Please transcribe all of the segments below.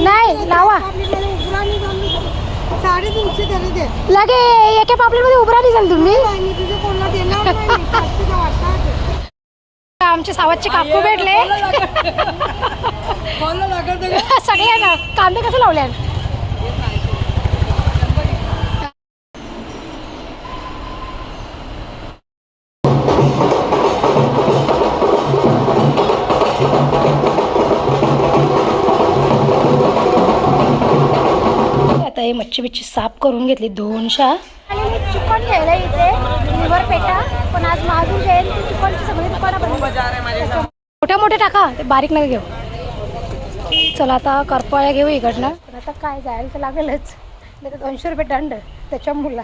नाही लावा लगे एका पापलेटमध्ये उभं राहिली तुम्ही. आमचे सावतचे काकू भेटले सगळ्यांना. कांदे कसे लावले? आता हे मच्छी बिच्छी साफ करून घेतली 200. आणि मी चिकन ठेवलं इथे लिव्हर पेटा. पण आज महावीर जयंती चिकनची सगळी दुकानं बंद. मोठे मोठे टाका, ते बारीक नका घेऊ. चला आता करपाळ्या घेऊ इकडनं. पण आता काय जायला तर लागेलच. नाही तर 200 रुपये दंड त्याच्या मुला.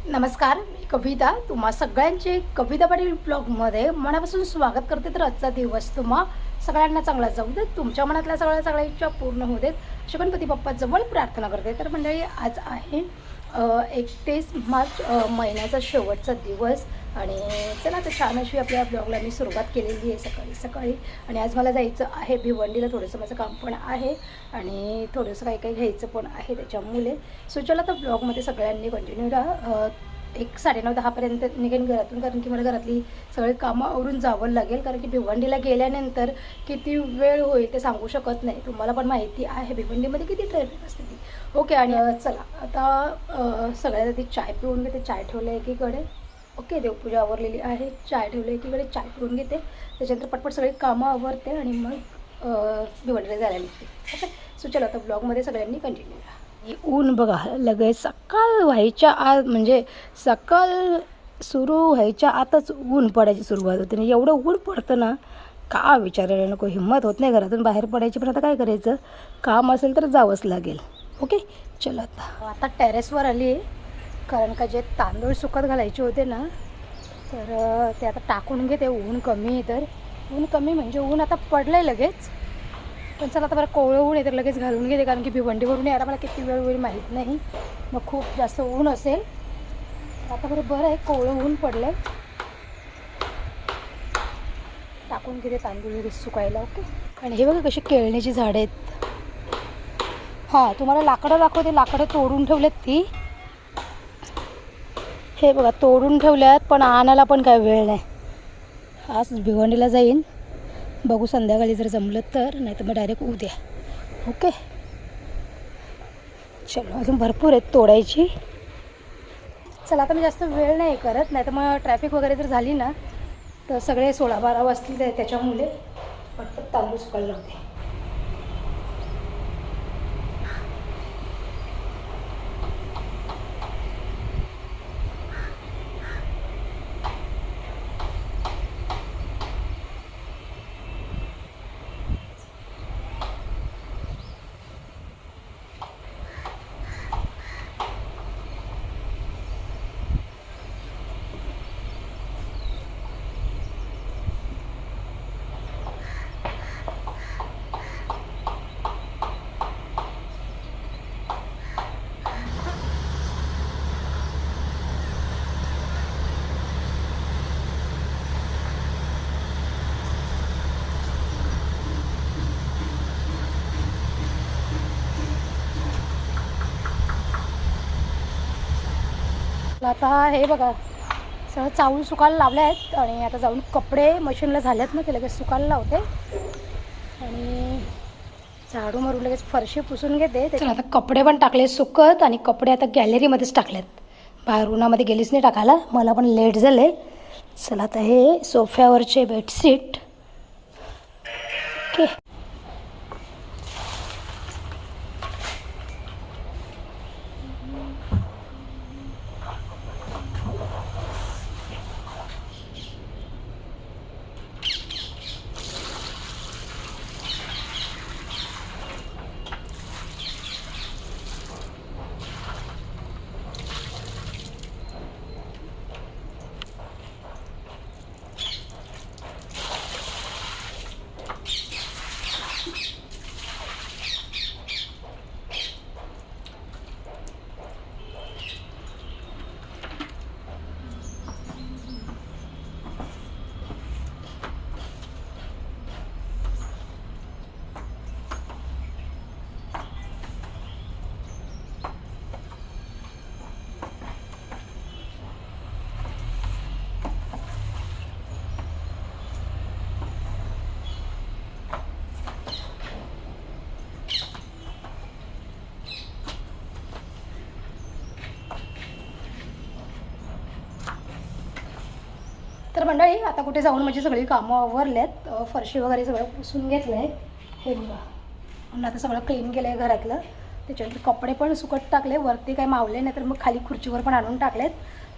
नमस्कार, मी कविता. तुम्हा सगळ्यांचे कविता पाटील ब्लॉगमध्ये मनापासून स्वागत करते. तर आजचा दिवस तुम्हा सगळ्यांना चांगला जाऊ देत, तुमच्या मनातल्या सगळ्या इच्छा पूर्ण होऊ देत अशी गणपती बाप्पाजवळ प्रार्थना करते. तर मंडळी, आज आहे 31 मार्च, महिन्याचा शेवटचा दिवस. आणि चला आता छान अशी आपल्या ब्लॉगला मी सुरुवात केलेली आहे सकाळी. आणि आज मला जायचं आहे भिवंडीला. थोडंसं माझं काम पण आहे आणि थोडंसं काही घ्यायचं पण आहे त्याच्यामुळे. सो चला तर ब्लॉगमध्ये सगळ्यांनी कंटिन्यू राहा. 9:30-10पर्यंत निघेन घरातून, कारण की मला घरातली सगळी कामं आवरून जावं लागेल. कारण की भिवंडीला गेल्यानंतर किती वेळ होईल ते सांगू शकत नाही. तुम्हाला पण माहिती आहे भिवंडीमध्ये किती ट्रॅफिक असते ती. ओके, आणि चला आता सगळ्यात आधी चाय पिऊन घेते. चाय ठेवलं आहे एकीकडे. ओके, देवपूजा आवरलेली आहे. चाय ठेवलं एकीकडे, चाय पिऊन घेते. त्याच्यानंतर पटपट सगळी कामं आवरते आणि मग भिवंडीला जायला निघते. ओके, सो चला आता ब्लॉगमध्ये सगळ्यांनी कंटिन्यू राहा. ऊन बघा, लगेच सकाळ व्हायच्या आत, म्हणजे सकाळ सुरू व्हायच्या आतच ऊन पडायची सुरुवात होते. आणि एवढं ऊन पडतं ना, का विचारायला नको. हिंमत होत नाही घरातून बाहेर पडायची. पण आता काय करायचं, काम असेल तर जावंच लागेल. ओके, चला आता टेरेसवर आली आहे. कारण का जे तांदूळ सुकत घालायचे होते ना, तर ते आता टाकून घेते. ऊन कमी आहे, तर ऊन कमी म्हणजे ऊन आता पडलं आहे लगेच. पण चला आता बरं कोवळं ऊन आहे तर लगेच घालून घेते. कारण की भिवंडीवरून यायला मला किती वेळ होईल माहीत नाही. मग खूप जास्त ऊन असेल. आता बरं आहे, कोवळं ऊन पडलं आहे. टाकून घेते तांदूळ लगेच सुकायला. ओके, आणि हे बघा कशी केळण्याची झाडं आहेत. हां, तुम्हाला लाकडं दाखवते. लाकडं तोडून ठेवलेत ती. हे बघा तोडून ठेवल्यात, पण आणायला पण काय वेळ नाही. आज भिवंडीला जाईन, बघू संध्याकाळी जर जमलं तर, नाही तर मग डायरेक्ट उद्या. ओके, चलो, अजून भरपूर आहेत तोडायची. चला आता मी जास्त वेळ नाही करत, नाही तर मग ट्रॅफिक वगैरे जर झाली ना तर सगळे 16-12 वाजतील. त्याच्यामुळे पटपट तांदूळ सुकायला लावते. आता हे बघा सगळं चावून सुकायला लावले आहेत. आणि आता जाऊन कपडे मशीनला झाल्यात ना, ते लगेच सुकायला लावते. आणि झाडू मारून लगेच फरशी पुसून घेते. तर आता कपडे पण टाकले सुकत. आणि कपडे आता गॅलरीमध्येच टाकलेत, बाहेर उन्हामध्ये गेलीच नाही टाकायला. मला पण लेट झाले. चला आता हे सोफ्यावरचे बेडशीट. ओके, मंडळी आता कुठे जाऊन म्हणजे सगळी कामं आवरलेत, फरशी वगैरे सगळं पुसून घेतलं आहे. हे बघा, म्हणून आता सगळं क्लीन केलं आहे घरातलं. त्याच्यानंतर कपडे पण सुकत टाकले, वरती काही मावले नाही तर मग खाली खुर्चीवर पण आणून टाकलेत.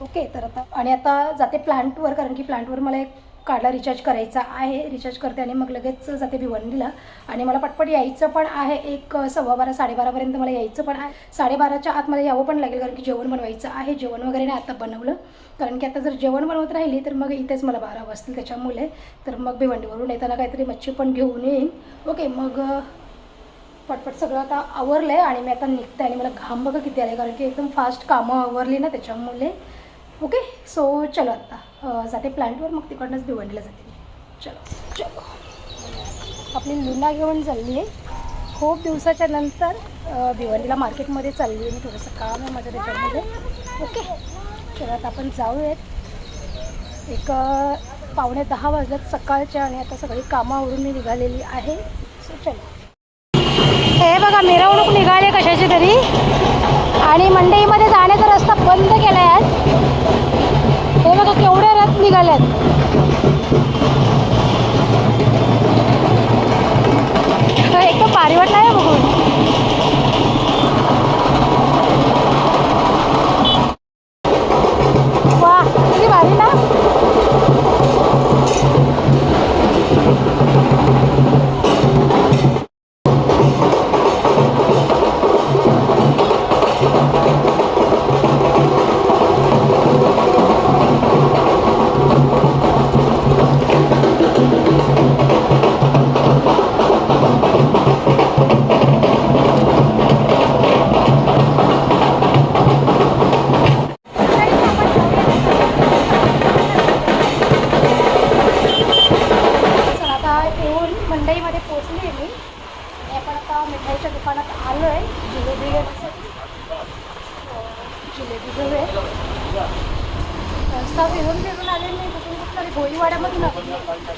ओके, तर आता जाते प्लांटवर, कारण की प्लांटवर मला एक कार्डला रिचार्ज करायचा आहे. रिचार्ज करते आणि मग लगेच जाते भिवंडीला. आणि मला पटपट यायचं पण आहे, एक 12:15 12:30पर्यंत मला यायचं पण आहे. 12:30च्या आत मला यावं पण लागेल, कारण की जेवण बनवायचं आहे. जेवण वगैरे नाही आता बनवलं, कारण की आता जर जेवण बनवत राहिली तर मग इथेच मला 12 वाजतील. त्याच्यामुळे तर मग भिवंडीवरून येताना काहीतरी मच्छी पण घेऊन येईन. ओके, मग पटपट सगळं आता आवरलं आहे आणि मी आता निघते. आणि मला घाम बघा किती आले, कारण की एकदम फास्ट कामं आवरली ना त्याच्यामुळे. ओके, सो चलो आता जाते प्लांटवर, मग तिकडनंच भिवंडीला जाते. चलो चलो, आपली लुना घेऊन चालली आहे. खूप दिवसाच्या नंतर भिवंडीला मार्केटमध्ये चालली आहे मी. थोडंसं काम आहे माझं त्याच्यामध्ये. ओके, चलो आता आपण जाऊयात. एक 9:45 वाजल्यात सकाळच्या आणि आता सगळी कामं आवरून मी निघालेली आहे. सो चलो. हे बघा, मिरवणूक निघाली कशाची तरी आणि मंडईमध्ये जाण्याचा रस्ता बंद केला आहे आज. हे बघा केवढे रथ निघालेत. एकदम भारी वाटलं आहे बघून. वा, किती भारी ना. मंडईमध्ये पोचली आहे मी. आपण आता मिठाईच्या दुकानात आलो आहे. जिलेबी घेऊया. रस्ता फिरून आले नाही, कुठून कुठतरी भोईवाड्यामधून आले,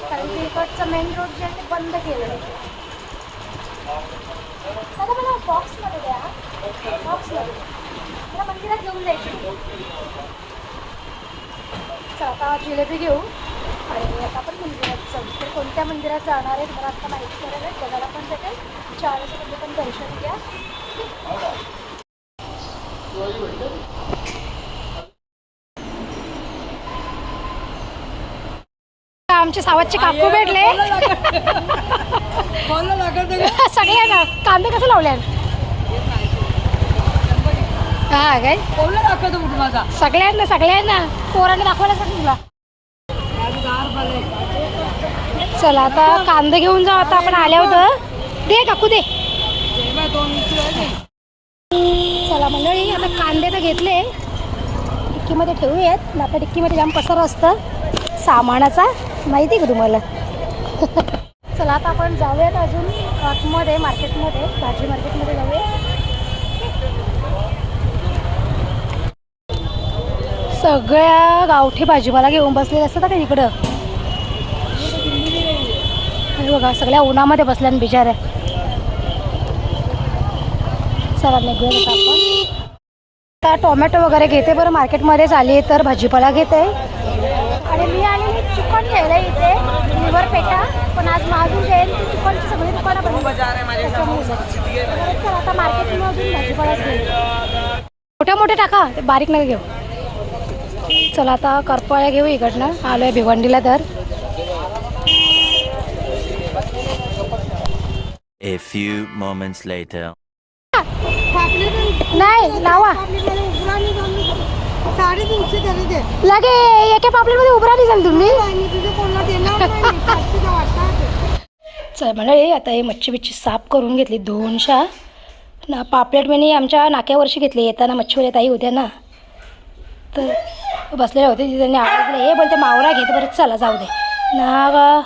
कारण की इकडचं मेन रोड जे आहे ते बंद केलं आहे. आता मला बॉक्समध्ये द्या, बॉक्समध्ये मला मंदिरात घेऊन जायची. चला आता जिलेबी घेऊ आणि आता आपण मंदिरात जाऊ. तर कोणत्या मंदिरात जाणार आहे मला आता माहिती करायला आहे. बघायला पण भेटेल, 4 वाजता पण दर्शन घ्या. आमचे सावतचे काकू भेटले. सगळ्यांना कांदे कसे लावले. हा काय सगळ्यांना पोरांना दाखवायला तुला. चला आता कांदे घेऊन जाऊ. आता आपण आले होतं. दे काकू दे. चला मंडळी, आता कांदे तर घेतले, डिक्कीमध्ये ठेवूयात. आता डिक्कीमध्ये जाम पसार असतं सामानाचा, माहिती का तुम्हाला. चला आता आपण जाऊयात अजून आतमध्ये, मार्केटमध्ये, भाजी मार्केटमध्ये जाऊया. सगळ्या गावठी भाजीपाला घेऊन बसलेले असतात का इकडं. बघा सगळ्या उन्हामध्ये बसल्या बिचाऱ्या. चला निघूया आता आपण. आता टोमॅटो वगैरे घेते बरं, मार्केटमध्येच आली आहे तर भाजीपाला घेते. आणि मी आलेली चिकन घ्यायला इथे लिव्हर पेटा, पण आज महावीर जयंती चिकनची सगळी दुकानं बंद. आता मार्केटमधून भाजीपालाच घेऊ. मोठे मोठे टाका, ते बारीक नका घेऊ. चला आता करपाळ्या घेऊ इकडनं. आलो आहे भिवंडीला तर. A few moments later. नाही लावा लगे एका पापलेटमध्ये उभरा दिसाल तुम्ही. चल मंडळी, आता हे मच्छी बिच्छी साफ करून घेतली 200 ना. पापलेट मी आमच्या नाक्यावरशी घेतली. येताना मच्छीवाल्या ताई होत्या ना, तर बसलेले होते. त्यांनी आवाज दिला, हे बोलते मावरा घेते बरं, चला जाऊ दे ना.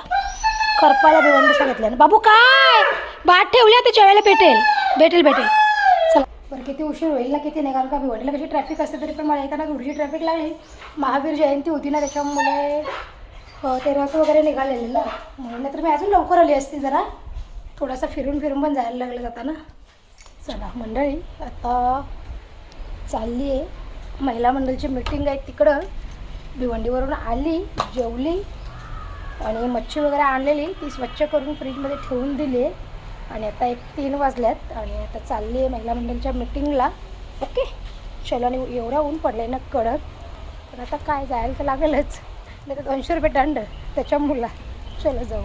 करपाला भिवंडीचा घेतल्या ना. बाबू काय भात ठेवल्या, ते जेवायला भेटेल. चला बरं, किती उशीर होईल ना, किती नाही, कारण का भिवंडीला कशी ट्रॅफिक असते. तरी पण मला येताना थोडीशी ट्रॅफिक लागली. महावीर जयंती होती ना, त्याच्यामुळे ते रथ वगैरे निघालेले ना, म्हणून तर मी अजून लवकर आली असती. जरा थोडासा फिरून पण जायला लागलं जाताना. चला मंडळी, आता चालली आहे महिला मंडळची मीटिंग आहे तिकडं. भिवंडीवरून आली, जेवली आणि मच्छी वगैरे आणलेली ती स्वच्छ करून फ्रीजमध्ये ठेवून दिली आहे. आणि आता 3 वाजल्यात आणि आता चालली आहे महिला मंडळाच्या मीटिंगला. ओके चलो. आणि एवढा ऊन पडलं ना कडक, तर आता काय जायला तर लागेलच, नाही तर 200 रुपये दंड त्याच्या मुला. चलो जाऊ.